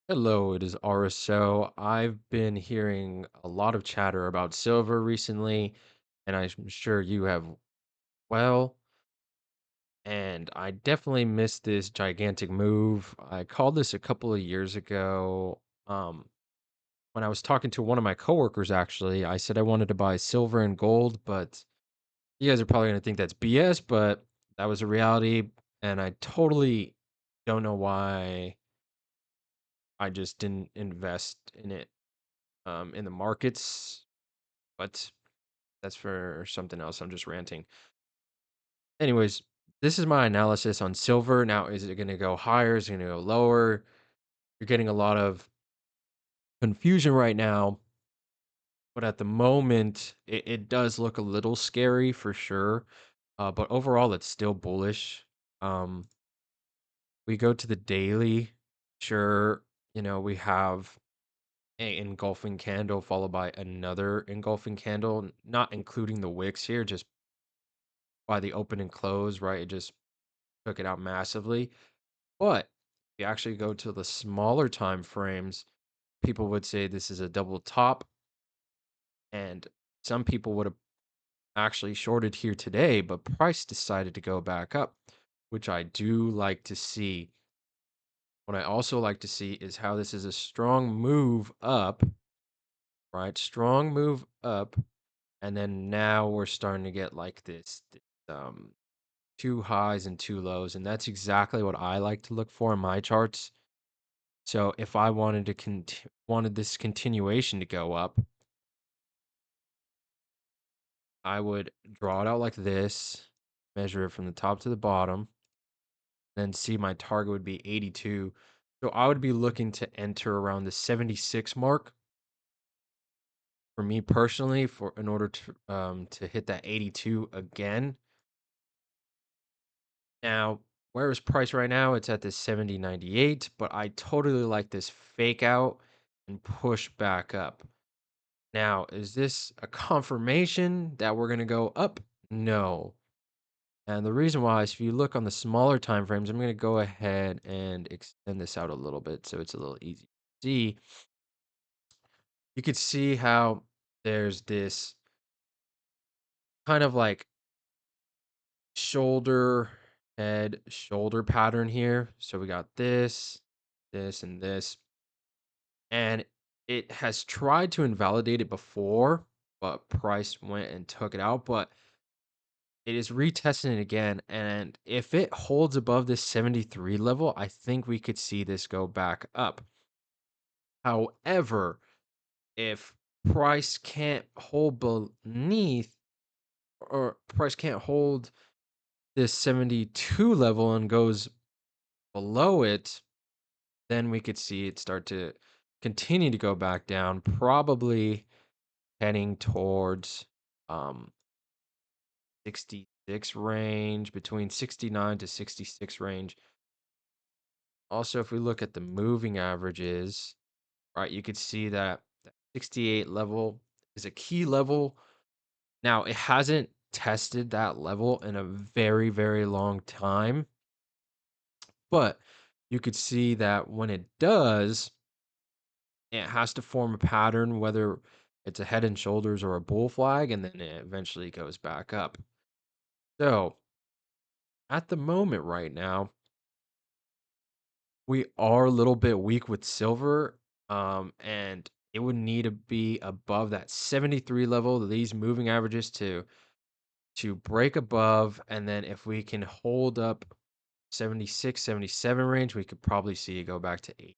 Hello, it is RSO. I've been hearing a lot of chatter about silver recently, and I'm sure you have well. And I definitely missed this gigantic move. I called this a couple of years ago. When I was talking to one of my coworkers, actually, I said I wanted to buy silver and gold, but you guys are probably going to think that's BS, but that was a reality. And I totally don't know why I just didn't invest in it in the markets. But that's for something else. I'm just ranting. Anyways, this is my analysis on silver. Now, is it going to go higher? Is it going to go lower? You're getting a lot of confusion right now, but at the moment, it does look a little scary for sure. But overall, it's still bullish. Um, we go to the daily. Sure, we have a engulfing candle followed by another engulfing candle, not including the wicks here, just by the open and close, right? It just took it out massively. But if you actually go to the smaller time frames, people would say this is a double top, and some people would have actually shorted here today, but price decided to go back up, which I do like to see. What I also like to see is how this is a strong move up, right? Strong move up, and then now we're starting to get like this two highs and two lows, and that's exactly what I like to look for in my charts. So if I wanted this continuation to go up, I would draw it out like this, measure it from the top to the bottom, then see my target would be 82. So I would be looking to enter around the 76 mark for me personally for in order to hit that 82 again. Now, where is price right now? It's at this 70.98, but I totally like this fake out and push back up. Now, is this a confirmation that we're going to go up? No. And the reason why is if you look on the smaller time frames, I'm going to go ahead and extend this out a little bit so it's a little easy to see. You could see how there's this kind of like shoulder, head, shoulder pattern here. So we got this, and this. And it has tried to invalidate it before, but price went and took it out. But it is retesting it again, and if it holds above this 73 level, I think we could see this go back up. However, if price can't hold beneath or price can't hold this 72 level and goes below it, then we could see it start to continue to go back down, probably heading towards um 66 range, between 69 to 66 range. Also, if we look at the moving averages, right, you could see that the 68 level is a key level. Now, it hasn't tested that level in a very, very long time, but you could see that when it does, it has to form a pattern, whether it's a head and shoulders or a bull flag, and then it eventually goes back up. So, at the moment right now, we are a little bit weak with silver, and it would need to be above that 73 level, these moving averages to break above, and then if we can hold up 76, 77 range, we could probably see it go back to 8.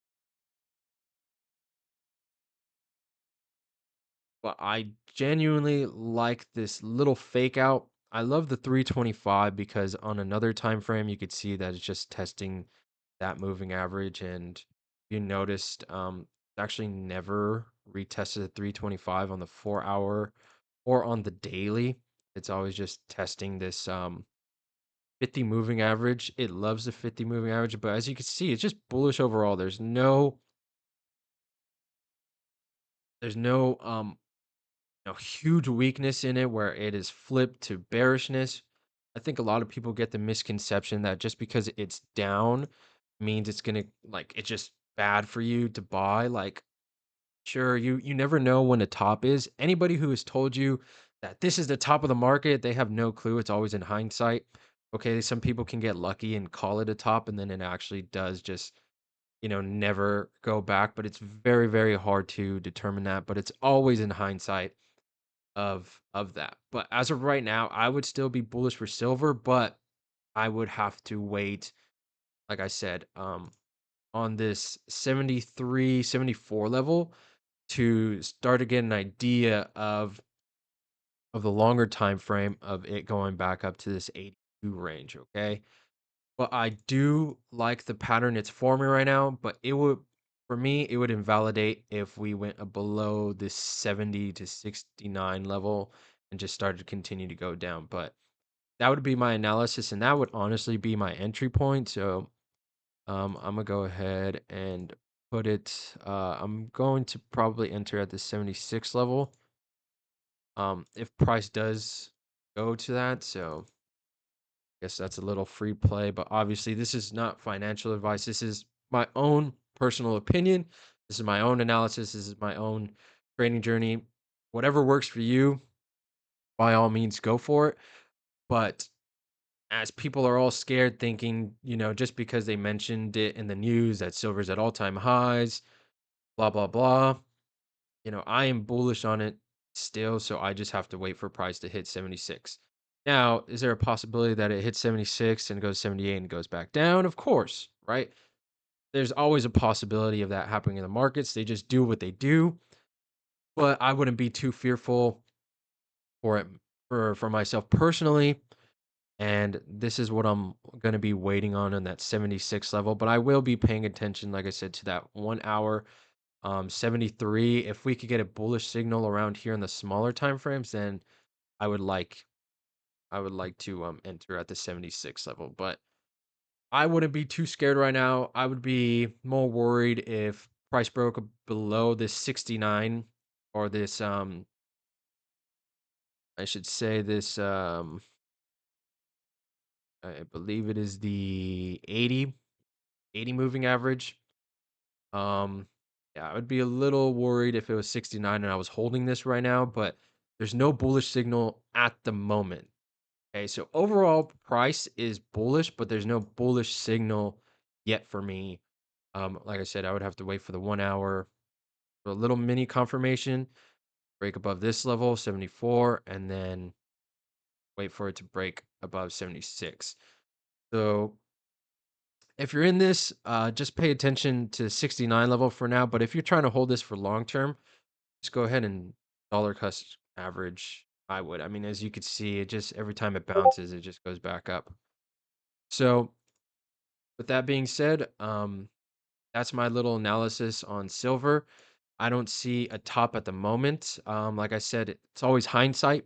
But I genuinely like this little fake out. I love the 325 because on another time frame you could see that it's just testing that moving average, and you noticed it's actually never retested the 325 on the 4 hour or on the daily. It's always just testing this 50 moving average. It loves the 50 moving average, but as you can see, it's just bullish overall. There's no huge weakness in it where it is flipped to bearishness. I think a lot of people get the misconception that just because it's down means it's gonna like it just bad for you to buy. Like, sure, you never know when the top is. Anybody who has told you that this is the top of the market, they have no clue. It's always in hindsight. Okay, some people can get lucky and call it a top, and then it actually does just, never go back. But it's very, very hard to determine that. But it's always in hindsight of that. But as of right now, I would still be bullish for silver, but I would have to wait, like I said, on this 73, 74 level to start to get an idea of the longer time frame of it going back up to this 82 range, okay? But I do like the pattern it's forming right now, but it would for me, it would invalidate if we went below this 70 to 69 level and just started to continue to go down. But that would be my analysis, and that would honestly be my entry point. So I'm gonna go ahead and put it. I'm going to probably enter at the 76 level. If price does go to that, so I guess that's a little free play. But obviously, this is not financial advice. This is my own personal opinion. This is my own analysis. This is my own trading journey. Whatever works for you, by all means, go for it. But as people are all scared, thinking, just because they mentioned it in the news that silver's at all-time highs, blah blah blah. I am bullish on it still, so I just have to wait for price to hit 76. Now, is there a possibility that it hits 76 and goes 78 and goes back down? Of course, right? There's always a possibility of that happening in the markets. They just do what they do, but I wouldn't be too fearful for it for myself personally. And this is what I'm going to be waiting on in that 76 level. But I will be paying attention, like I said, to that 1 hour 73. If we could get a bullish signal around here in the smaller time frames, then I would like I would like to enter at the 76 level. But I wouldn't be too scared right now. I would be more worried if price broke below this 69 or this I should say this I believe it is the 80 moving average. Um, yeah, I would be a little worried if it was 69 and I was holding this right now, but there's no bullish signal at the moment. Okay, so overall price is bullish, but there's no bullish signal yet for me. Like I said, I would have to wait for the 1 hour for a little mini confirmation, break above this level, 74, and then wait for it to break above 76. So if you're in this, just pay attention to 69 level for now. But if you're trying to hold this for long term, just go ahead and dollar cost average. I would. I mean, as you can see, it just every time it bounces, it just goes back up. So with that being said, that's my little analysis on silver. I don't see a top at the moment. Like I said, it's always hindsight.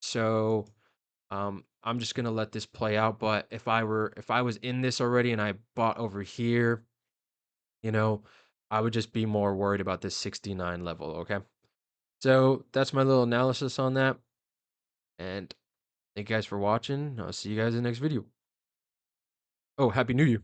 So I'm just gonna let this play out. But if I was in this already and I bought over here, you know, I would just be more worried about this 69 level. Okay. So that's my little analysis on that. And thank you guys for watching. I'll see you guys in the next video. Oh, Happy New Year.